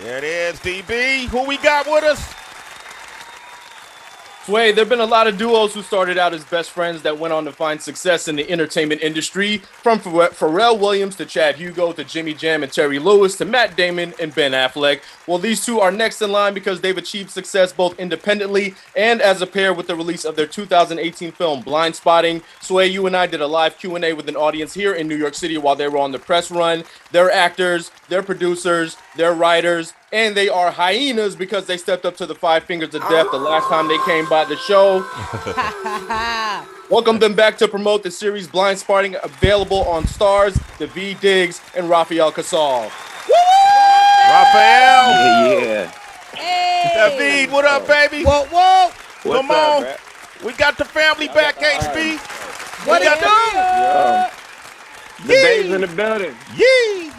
There it is, DB. Who we got with us? Sway, there have been a lot of duos who started out as best friends that went on to find success in the entertainment industry, from Pharrell Williams to Chad Hugo to Jimmy Jam and Terry Lewis to Matt Damon and Ben Affleck. Well, these two are next in line because they've achieved success both independently and as a pair with the release of their 2018 film Blindspotting. Sway, you and I did a live Q&A with an audience here in New York City while they were on the press run. They're actors, they're producers, they're writers, and they are hyenas because they stepped up to the 5 fingers of death the last time they came by the show. Welcome them back to promote the series Blindspotting, available on Starz, Daveed Diggs, and Rafael Casal. Rafael! Yeah. Hey. Daveed, what up, baby? Whoa, whoa. Come on. We got the family back, HB. What it do? The days in the building. Yee.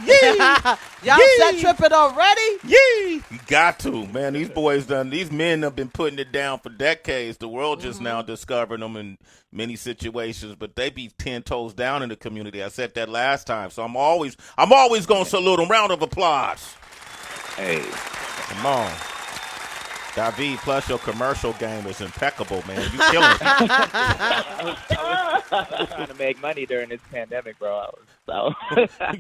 Y'all set tripping already? Yee. You got to, man. These men have been putting it down for decades. The world just now discovering them in many situations, but they be 10 toes down in the community. I said that last time, so I'm always going to salute them. Round of applause. Hey. Come on. Daveed, plus your commercial game is impeccable, man. You killing it. I was trying to make money during this pandemic, bro. I'm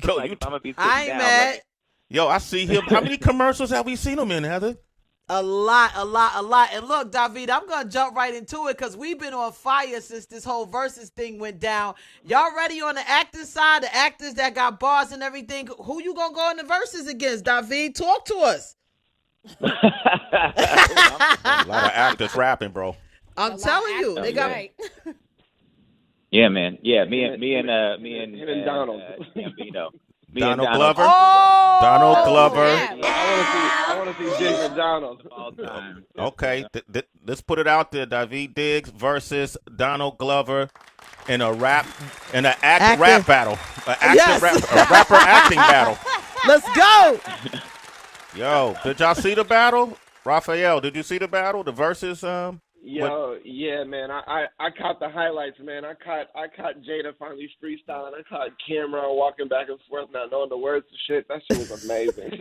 gonna be I ain't mad. Yo, I see him. How many commercials have we seen him in, Heather? A lot. And look, Daveed, I'm going to jump right into it because we've been on fire since this whole versus thing went down. Y'all ready on the acting side, the actors that got bars and everything? Who you going to go in the verses against, Daveed? Talk to us. A lot of actors rapping, bro. I'm telling you. They got Yeah, man. Yeah, me and Donald. Gambino. Donald Glover. Oh! Donald Glover. Yeah. I want to see Diggs and Donald. All time. Okay, let's put it out there. Daveed Diggs versus Donald Glover in a rap battle. Yes. A rapper acting battle. Let's go. Yo, did y'all see the battle? Rafael, did you see the battle? The versus Yeah, man. I caught the highlights, man. I caught Jada finally freestyling. I caught Cameron walking back and forth, not knowing the words to shit. That shit was amazing.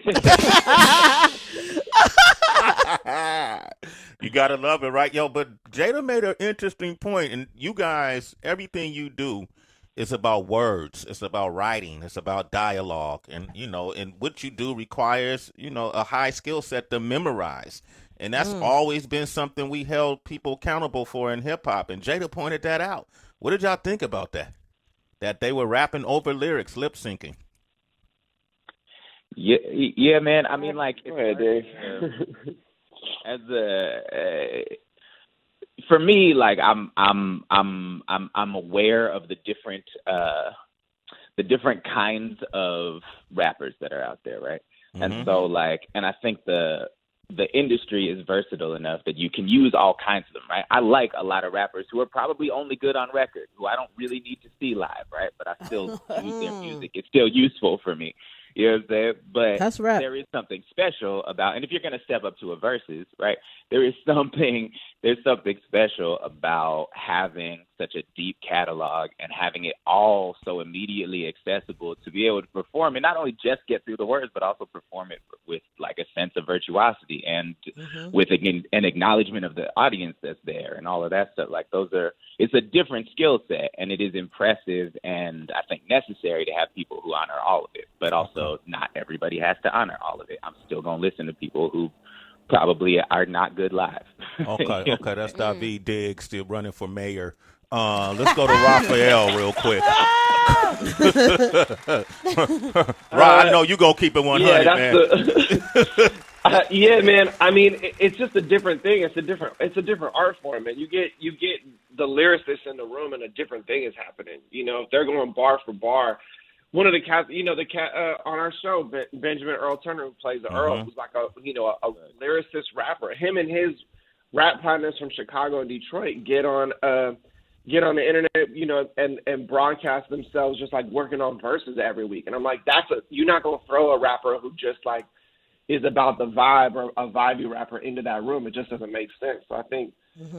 You gotta love it, right? Yo, but Jada made an interesting point, and you guys, everything you do is about words. It's about writing. It's about dialogue, and and what you do requires, a high skill set to memorize. And that's always been something we held people accountable for in hip-hop. And Jada pointed that out. What did y'all think about that? That they were rapping over lyrics, lip-syncing. Yeah, man. I mean, like, Go ahead, Dave. For me, like, I'm aware of the different kinds of rappers that are out there, right? Mm-hmm. And so, like, and I think the industry is versatile enough that you can use all kinds of them, right? I like a lot of rappers who are probably only good on record, who I don't really need to see live, right? But I still use their music. It's still useful for me. You know what I'm saying? But That's right. There is something special about, and if you're going to step up to a versus, right, there's something special about having such a deep catalog and having it all so immediately accessible to be able to perform and not only just get through the words, but also perform it with like a sense of virtuosity and with an acknowledgement of the audience that's there and all of that stuff. Like it's a different skill set, and it is impressive and I think necessary to have people who honor all of it, but also not everybody has to honor all of it. I'm still going to listen to people who probably are not good live. Okay, that's Daveed Diggs still running for mayor. Let's go to Rafael real quick. I know you gonna keep it 100, man. Yeah, man. I mean, it's just a different thing. It's a different art form, man. You get the lyricists in the room, and a different thing is happening. If they're going bar for bar. One of the cats, on our show, Benjamin Earl Turner, who plays the Earl, who's like a lyricist rapper. Him and his rap partners from Chicago and Detroit get on the internet, and broadcast themselves just like working on verses every week. And I'm like, you're not gonna throw a rapper who just like, is about the vibe or a vibey rapper into that room. It just doesn't make sense. So I think,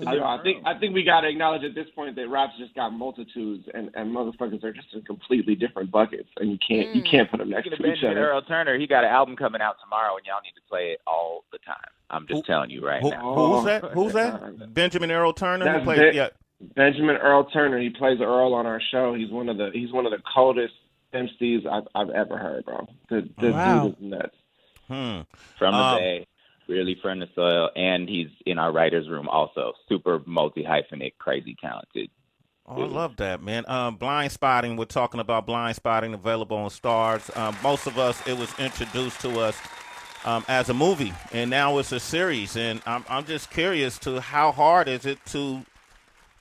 I think we got to acknowledge at this point that rap's just got multitudes, and motherfuckers are just in completely different buckets, and you can't put them next to each other. Earl Turner, he got an album coming out tomorrow, and y'all need to play it all the time. I'm just telling you right now. Who's that? Benjamin Earl Turner. That's Benjamin Earl Turner. He plays Earl on our show. He's one of the coldest MCs I've ever heard, bro. The dude is nuts. From the Bay, really from the soil, and he's in our writer's room also. Super multi-hyphenate, crazy talented. Oh, I love that, man. Blindspotting, we're talking about Blindspotting, available on Starz. Most of us, it was introduced to us as a movie, and now it's a series. And I'm just curious to how hard is it to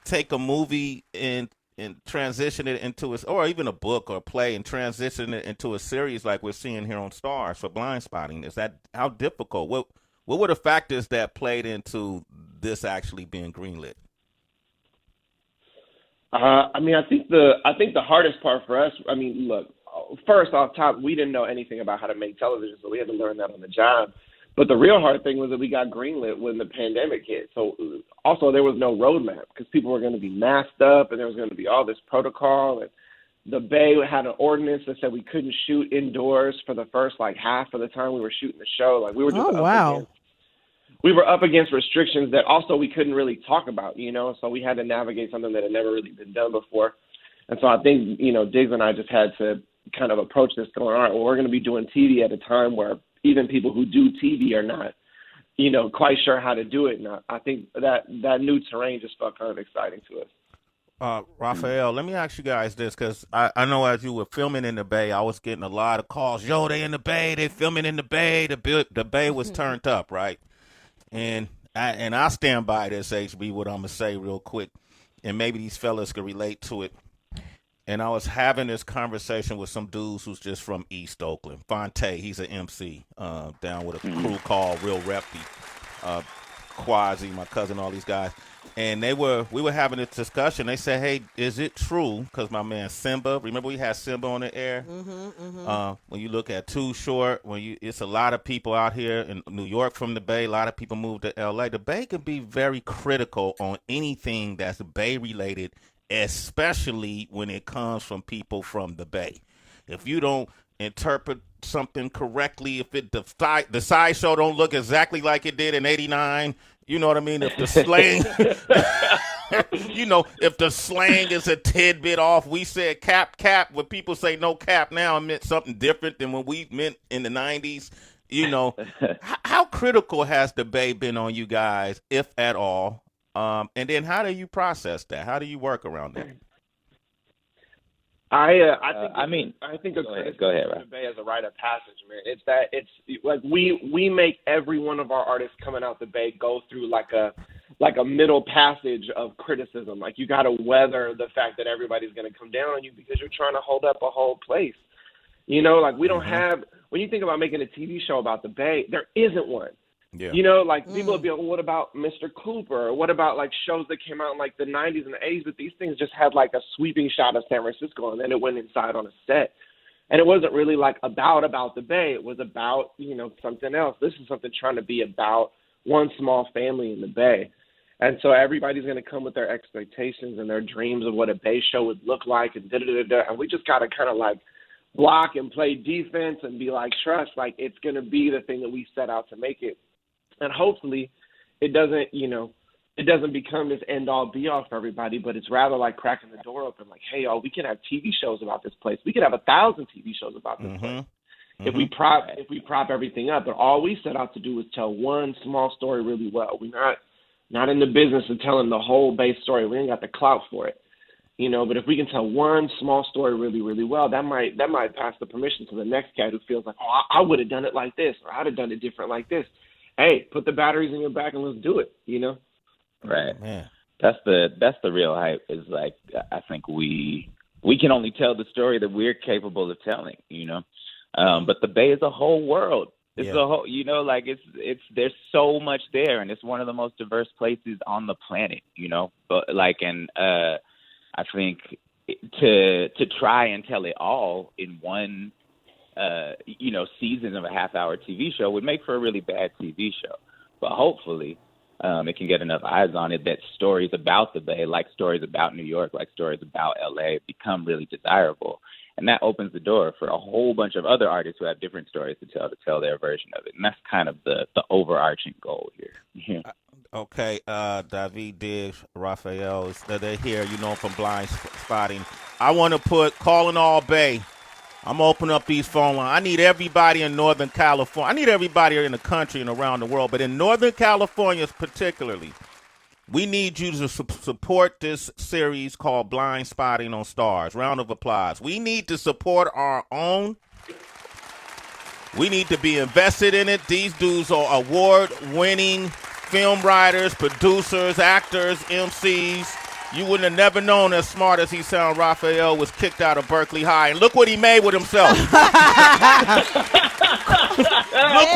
take a movie and transition it into or even a book or a play and transition it into a series like we're seeing here on Starz for Blindspotting? Is that how difficult? What were the factors that played into this actually being greenlit? I think the hardest part for us. I mean, look, first off top, we didn't know anything about how to make television, so we had to learn that on the job. But the real hard thing was that we got greenlit when the pandemic hit. So also there was no roadmap because people were going to be masked up and there was going to be all this protocol. And the Bay had an ordinance that said we couldn't shoot indoors for the first half of the time we were shooting the show. Like we were just we were up against restrictions that also we couldn't really talk about, So we had to navigate something that had never really been done before. And so I think, Diggs and I just had to kind of approach this going, all right, well, we're going to be doing TV at a time where even people who do TV are not, quite sure how to do it. And I think that new terrain just felt kind of exciting to us. Rafael, let me ask you guys this, because I know as you were filming in the Bay, I was getting a lot of calls. Yo, they in the Bay. They filming in the Bay. The Bay was turned up, right? And I stand by this, HB, what I'm going to say real quick, and maybe these fellas could relate to it. And I was having this conversation with some dudes who's just from East Oakland. Fonte, he's an MC down with a crew called Real Repy. Quasi, my cousin, all these guys. And we were having this discussion. They said, hey, is it true? Because my man Simba, remember we had Simba on the air? When you look at Too Short, it's a lot of people out here in New York from the Bay. A lot of people move to L.A. The Bay can be very critical on anything that's Bay related, especially when it comes from people from the Bay. If you don't interpret something correctly, if the sideshow don't look exactly like it did in '89, you know what I mean? If the slang, if the slang is a tidbit off, we said cap. When people say no cap now, it meant something different than when we meant in the '90s. How critical has the Bay been on you guys, if at all? And then how do you process that? How do you work around that? I think go ahead, the Bay as a rite of passage, man. It's like we make every one of our artists coming out the Bay go through like a middle passage of criticism. Like you got to weather the fact that everybody's going to come down on you because you're trying to hold up a whole place. Like we don't have, when you think about making a TV show about the Bay, there isn't one. Yeah. People would be like, well, what about Mr. Cooper? Or what about shows that came out in the 90s and the 80s? But these things just had a sweeping shot of San Francisco, and then it went inside on a set. And it wasn't really about the Bay. It was about, something else. This is something trying to be about one small family in the Bay. And so everybody's going to come with their expectations and their dreams of what a Bay show would look like and da-da-da-da. And we just got to kind of block and play defense and be trust, it's going to be the thing that we set out to make it. And hopefully it doesn't become this end-all, be-all for everybody, but it's rather cracking the door open, hey, y'all, we can have TV shows about this place. We could have 1,000 TV shows about this place if we prop everything up. But all we set out to do is tell one small story really well. We're not in the business of telling the whole Bay story. We ain't got the clout for it. But if we can tell one small story really, really well, that might pass the permission to the next cat who feels I would have done it like this, or I'd have done it different like this. Hey, put the batteries in your back and let's do it, Right. Man. That's the real hype is I think we can only tell the story that we're capable of telling, but the Bay is a whole world. It's a whole, it's there's so much there, and it's one of the most diverse places on the planet, but I think to try and tell it all in one season of a half-hour TV show would make for a really bad TV show. But hopefully, it can get enough eyes on it that stories about the Bay, like stories about New York, like stories about LA, become really desirable. And that opens the door for a whole bunch of other artists who have different stories to tell their version of it. And that's kind of the overarching goal here. Okay, Daveed Diggs, Rafael, they're here, from Blindspotting. I want to put calling all Bay. I'm going to open up these phone lines. I need everybody in Northern California. I need everybody in the country and around the world, but in Northern California particularly, we need you to support this series called Blindspotting on Starz. Round of applause. We need to support our own. We need to be invested in it. These dudes are award-winning film writers, producers, actors, MCs. You wouldn't have never known, as smart as he sounds, Rafael was kicked out of Berkeley High. And look what he made with himself. Look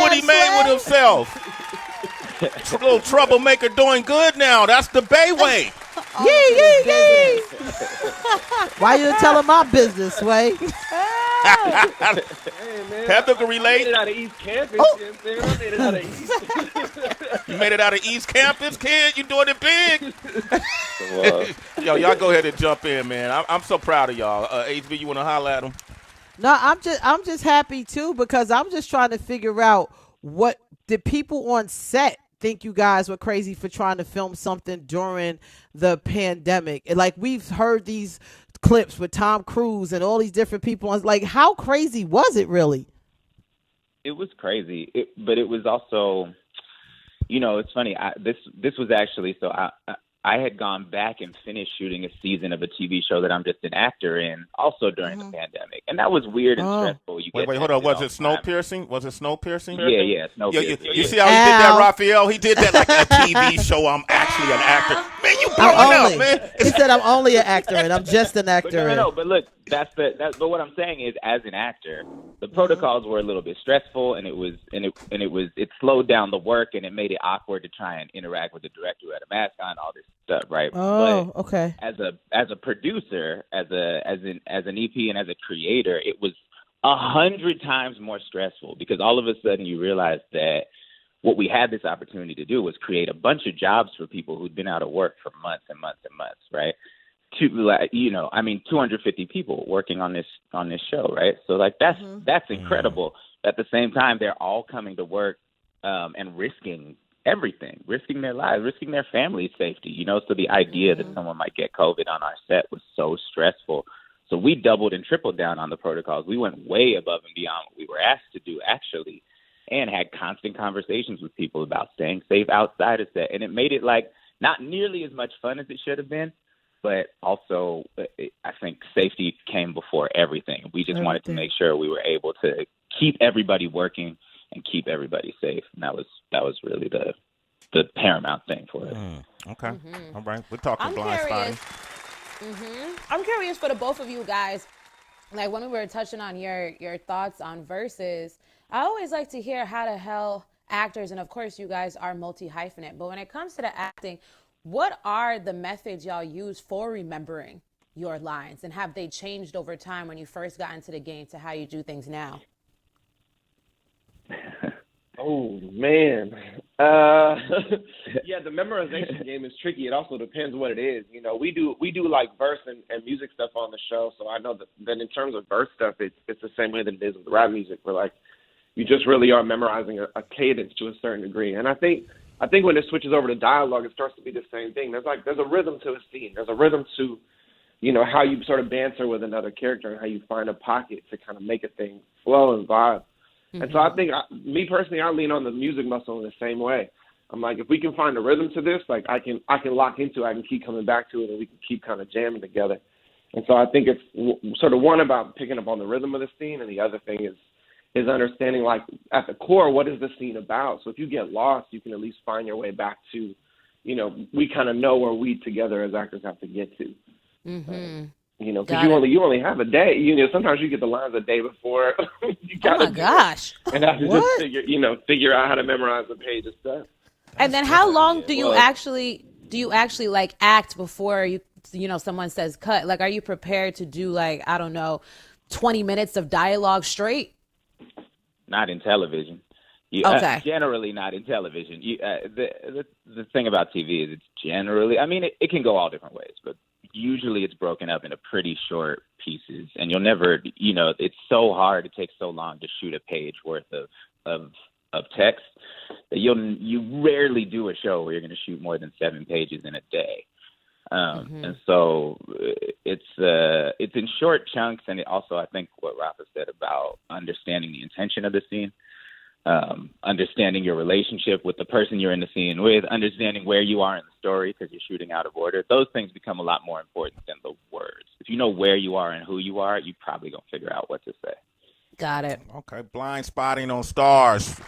what he made with himself. A little troublemaker doing good now. That's the Bay way. Yeah. Why you telling my business, Sway? Hey, man. Heather can relate. I made it out of East Campus. I made it out of East. You made it out of East Campus, kid. You doing it big. Yo, y'all go ahead and jump in, man. I'm so proud of y'all. HB, you want to holler at them? No, I'm just happy too, because I'm just trying to figure out what the people on set think you guys were crazy for trying to film something during the pandemic. Like, we've heard these clips with Tom Cruise and all these different people. I was like, how crazy was it really? It was crazy, but it was also, it's funny. This was actually, so I had gone back and finished shooting a season of a TV show that I'm just an actor in, also during the pandemic, and that was weird and stressful. Wait, hold on. Was it snow piercing? Was it snow piercing? Yeah, snow piercing. You see how he did that, Rafael? He did that like a TV show. I'm actually an actor. Man, you growing up, man. He said I'm only an actor and I'm just an actor. No. But look, but what I'm saying is, as an actor, the protocols were a little bit stressful, and it slowed down the work, and it made it awkward to try and interact with the director who had a mask on, all this stuff, right? Oh, but okay. As a producer, as an EP, and as a creator, it was 100 times more stressful, because all of a sudden you realize that what we had this opportunity to do was create a bunch of jobs for people who'd been out of work for months and months and months, right? 250 people working on this show, right? So like that's incredible. At the same time, they're all coming to work and risking everything, risking their lives, risking their family's safety. So the idea that someone might get COVID on our set was so stressful. So we doubled and tripled down on the protocols. We went way above and beyond what we were asked to do, actually, and had constant conversations with people about staying safe outside of set. And it made it like not nearly as much fun as it should have been, but also I think safety came before everything. We just wanted to make sure we were able to keep everybody working and keep everybody safe. And that was really the paramount thing for us. Okay. All right. We're talking Blindspotting. I'm curious for the both of you guys, like when we were touching on your thoughts on verses, I always like to hear how the hell actors, and of course you guys are multi-hyphenate, but when it comes to the acting, what are the methods y'all use for remembering your lines, and have they changed over time when you first got into the game to how you do things now? Oh man, yeah, the memorization game is tricky. It also depends what it is. We do like verse and music stuff on the show, so I know that in terms of verse stuff, it's the same way that it is with rap music, where like you just really are memorizing a cadence to a certain degree. And I think when it switches over to dialogue, it starts to be the same thing. There's a rhythm to a scene. There's a rhythm to how you sort of banter with another character and how you find a pocket to kind of make a thing flow and vibe. And so I think, me personally, I lean on the music muscle in the same way. I'm like, if we can find a rhythm to this, like I can lock into it, I can keep coming back to it, and we can keep kind of jamming together. And so I think it's sort of one about picking up on the rhythm of the scene, and the other thing is understanding, like, at the core, what is the scene about? So if you get lost, you can at least find your way back to, we kind of know where we together as actors have to get to. Because you only have a day. Sometimes you get the lines a day before. You oh my gosh! And have to just figure out how to memorize the page of stuff. And then how long do you actually like act before someone says cut? Like, are you prepared to do, like, I don't know, 20 minutes of dialogue straight? not in television. Okay. Generally not in television. The thing about TV is it's generally, I mean, it can go all different ways, but usually it's broken up into pretty short pieces, and you'll never, it's so hard. It takes so long to shoot a page worth of text that you rarely do a show where you're going to shoot more than 7 pages in a day. And so it's in short chunks, and it also, I think what Rafa said about understanding the intention of the scene, understanding your relationship with the person you're in the scene with, understanding where you are in the story because you're shooting out of order. Those things become a lot more important than the words. If you know where you are and who you are, you probably gonna figure out what to say. Got it. Okay, Blindspotting on Starz.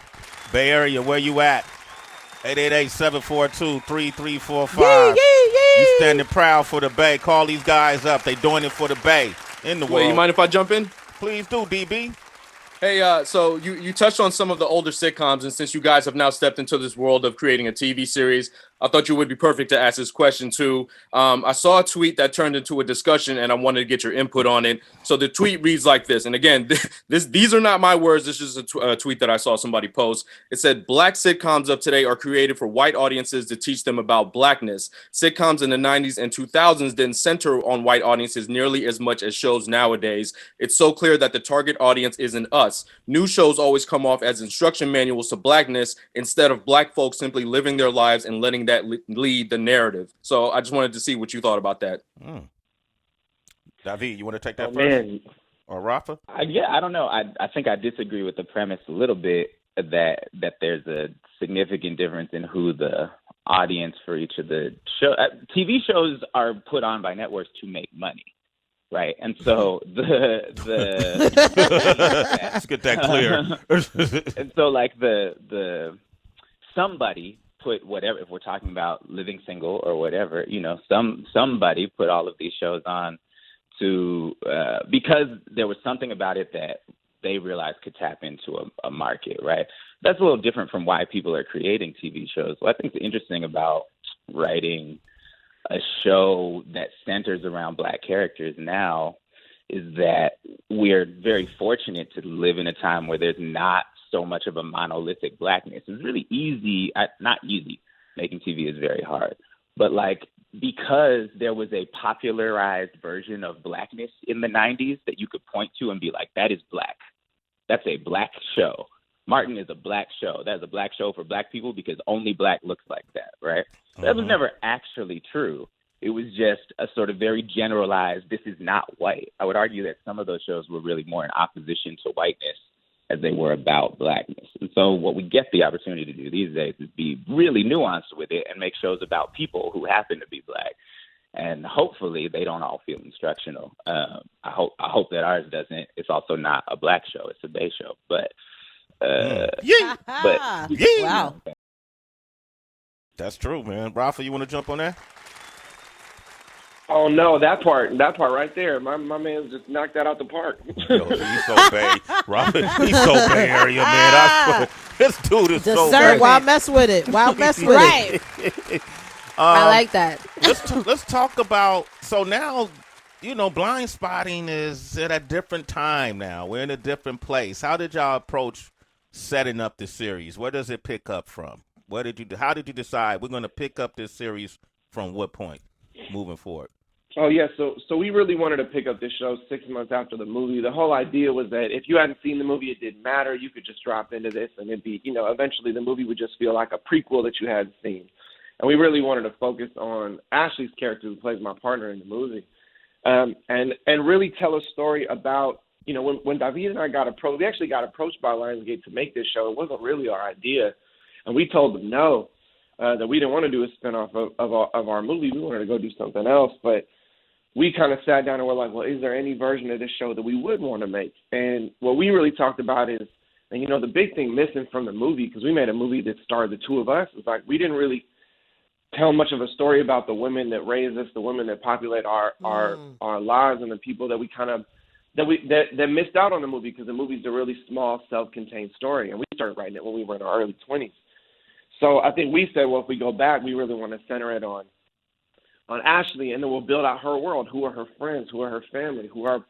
Bay Area, where you at? 888-742-3345. You standing proud for the Bay. Call these guys up. They doing it for the Bay in the world. Wait, you mind if I jump in? Please do, DB. Hey, so you touched on some of the older sitcoms, and since you guys have now stepped into this world of creating a TV series, I thought you would be perfect to ask this question too. I saw a tweet that turned into a discussion, and I wanted to get your input on it. So the tweet reads like this, and again, these are not my words. This is a tweet that I saw somebody post. It said, "Black sitcoms of today are created for white audiences to teach them about blackness. Sitcoms in the 90s and 2000s didn't center on white audiences nearly as much as shows nowadays. It's so clear that the target audience isn't us. New shows always come off as instruction manuals to blackness instead of black folks simply living their lives and letting that lead the narrative." So I just wanted to see what you thought about that. Daveed, you want to take that first? Man. Or Rafa? I don't know. I think I disagree with the premise a little bit that there's a significant difference in who the audience for each of the show. TV shows are put on by networks to make money, right? And so let's get that clear. And so like the somebody put whatever, if we're talking about living single or whatever, somebody put all of these shows on to because there was something about it that they realized could tap into a market, right? That's a little different from why people are creating TV shows. What I think is interesting about writing a show that centers around black characters now is that we're very fortunate to live in a time where there's not so much of a monolithic blackness. It's really easy, not easy, making TV is very hard, but because there was a popularized version of blackness in the 90s that you could point to and be like, that is black. That's a black show. Martin is a black show. That is a black show for black people because only black looks like that, right? That was never actually true. It was just a sort of very generalized, this is not white. I would argue that some of those shows were really more in opposition to whiteness as they were about blackness. And so what we get the opportunity to do these days is be really nuanced with it and make shows about people who happen to be black. And hopefully they don't all feel instructional. I hope that ours doesn't. It's also not a black show. It's a Bay show. But Wow. That's true, man. Rafa, you want to jump on that? Oh no, that part right there. My man just knocked that out the park. Yo, he's so Bay. Rafa, he's so Bay Area, man. I swear, this dude is so Bay. Why mess with it? Why mess with Right. it? I like that. Let's talk about, so now, Blindspotting is at a different time now. We're in a different place. How did y'all approach setting up the series? Where does it pick up from? How did you decide we're going to pick up this series from what point moving forward? Oh yeah, so we really wanted to pick up this show 6 months after the movie. The whole idea was that if you hadn't seen the movie, it didn't matter. You could just drop into this, and it'd be, eventually the movie would just feel like a prequel that you hadn't seen. And we really wanted to focus on Ashley's character, who plays my partner in the movie, and really tell a story about, when Daveed and I got approached. We actually got approached by Lionsgate to make this show. It wasn't really our idea, and we told them no, that we didn't want to do a spinoff of our movie. We wanted to go do something else, but we kind of sat down and were like, well, is there any version of this show that we would want to make? And what we really talked about is, and the big thing missing from the movie, because we made a movie that starred the two of us, was like we didn't really tell much of a story about the women that raised us, the women that populate our lives, and the people that we kind of that missed out on the movie, because the movie's a really small, self-contained story, and we started writing it when we were in our early 20s. So I think we said, well, if we go back, we really want to center it on Ashley, and then we'll build out her world. Who are her friends? Who are her family? Who are,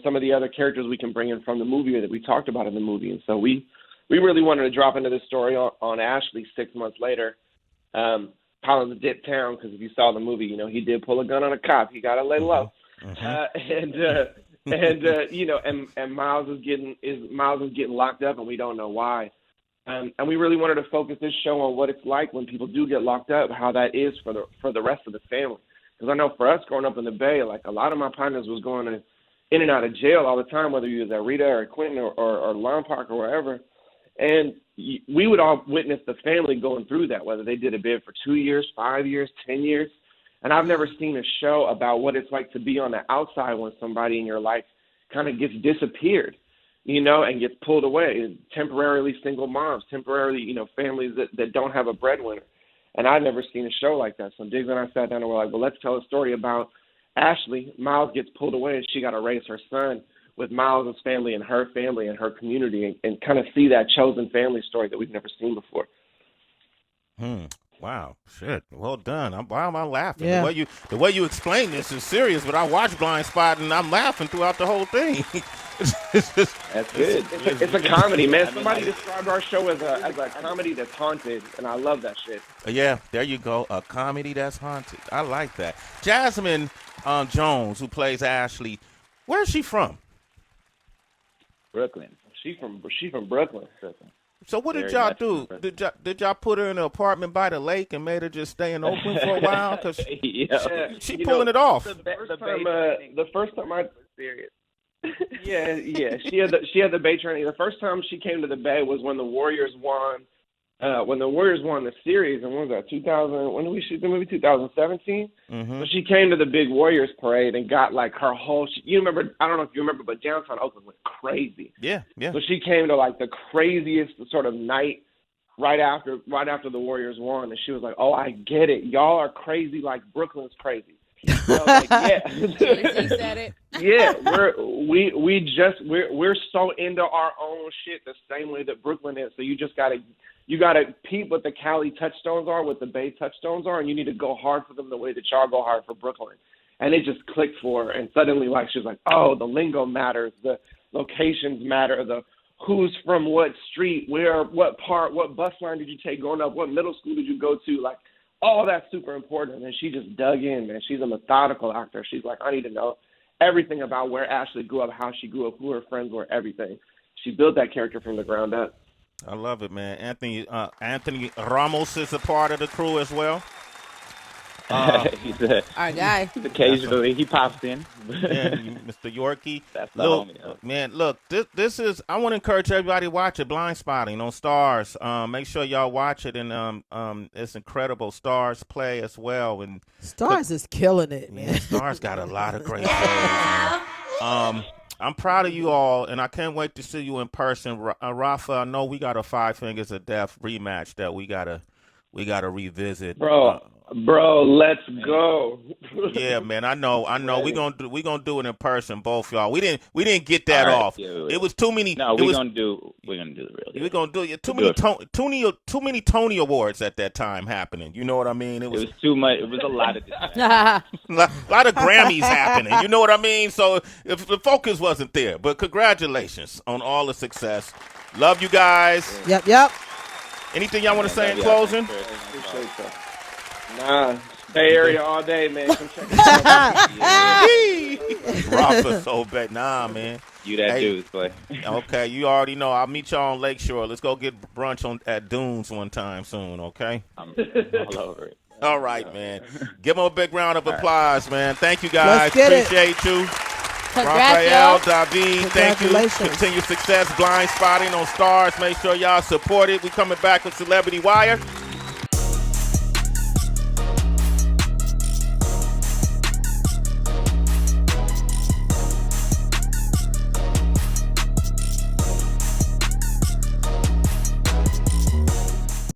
some of the other characters we can bring in from the movie that we talked about in the movie. And so we really wanted to drop into this story on Ashley 6 months later, piling the dip town, because if you saw the movie, he did pull a gun on a cop. He got to lay low. And Miles is getting locked up, and we don't know why. And we really wanted to focus this show on what it's like when people do get locked up, how that is for the rest of the family. Because I know for us growing up in the Bay, like a lot of my partners was going in and out of jail all the time, whether you was at Rita or Quentin or Lone Park or wherever. And we would all witness the family going through that, whether they did a bid for 2 years, 5 years, 10 years. And I've never seen a show about what it's like to be on the outside when somebody in your life kind of gets disappeared, and gets pulled away. Temporarily single moms, temporarily, families that don't have a breadwinner. And I've never seen a show like that. So Diggs and I sat down and we're like, well, let's tell a story about Ashley. Miles gets pulled away and she got to raise her son with Miles' family and her community and kind of see that chosen family story that we've never seen before. Wow, shit. Well done. Why am I laughing? Yeah. The way you explain this is serious, but I watched Blindspotting and I'm laughing throughout the whole thing. That's good. It's a comedy, man. Somebody described our show as a comedy that's haunted, and I love that shit. Yeah, there you go. A comedy that's haunted. I like that. Jasmine Jones, who plays Ashley, where's she from? Brooklyn. She from Brooklyn. So what did Very y'all much do? from Did y'all put her in an apartment by the lake and made her just stay in Oakland for a while? Because she pulling it off. The first time I serious. Yeah. She had the Bay training. The first time she came to the Bay was when the Warriors won. When the Warriors won the series, and when was that? 2000. When did we shoot the movie? 2017. So she came to the big Warriors parade and got like her whole. You remember? I don't know if you remember, but downtown Oakland went crazy. Yeah. So she came to like the craziest sort of night right after the Warriors won, and she was like, "Oh, I get it. Y'all are crazy like Brooklyn's crazy." I was like, yeah. He said it. Yeah, we're so into our own shit the same way that Brooklyn is. So you gotta peep what the Cali touchstones are, what the Bay touchstones are, and you need to go hard for them the way that y'all go hard for Brooklyn. And it just clicked for her, and suddenly like she was like, oh, the lingo matters, the locations matter, the who's from what street, where, what part, what bus line did you take growing up, what middle school did you go to, like. All that's super important, and she just dug in, man. She's a methodical actor. She's like, I need to know everything about where Ashley grew up, how she grew up, who her friends were, everything. She built that character from the ground up. I love it, man. Anthony Ramos is a part of the crew as well. He's Our guy. occasionally he pops in. Yeah, Mr. Yorkie. That's the homie. Man, look, this is. I want to encourage everybody to watch it. Blindspotting on Starz. Make sure y'all watch it, and it's incredible. Starz play as well, and Starz is killing it, man. Starz got a lot of great shows. I'm proud of you all, and I can't wait to see you in person. Rafa, I know we got a Five Fingers of Death rematch that we gotta revisit. Bro, let's go. Yeah, man, I know. We're gonna do it in person, both y'all. We didn't get that off. Yeah, it was too many. No, we're gonna do the real deal. We're gonna do it. Too many Tony Awards at that time happening. You know what I mean? It was too much. It was a lot of a lot of Grammys happening. You know what I mean? So if the focus wasn't there, but congratulations on all the success. Love you guys. Yep. Anything y'all want to say in closing? Appreciate that. Nah, Bay Area all day, man. Come check it out. Rafa so bad. Nah, man. You that dude, play. Okay, you already know. I'll meet y'all on Lakeshore. Let's go get brunch at Dunes one time soon, okay? I'm all over it. All right, man. Give them a big round of applause, man. Thank you, guys. Let's get it. Appreciate you. Congrats, Rafael, y'all. Daveed, thank you. Continued success. Blindspotting on Starz. Make sure y'all support it. We coming back with Celebrity Wire.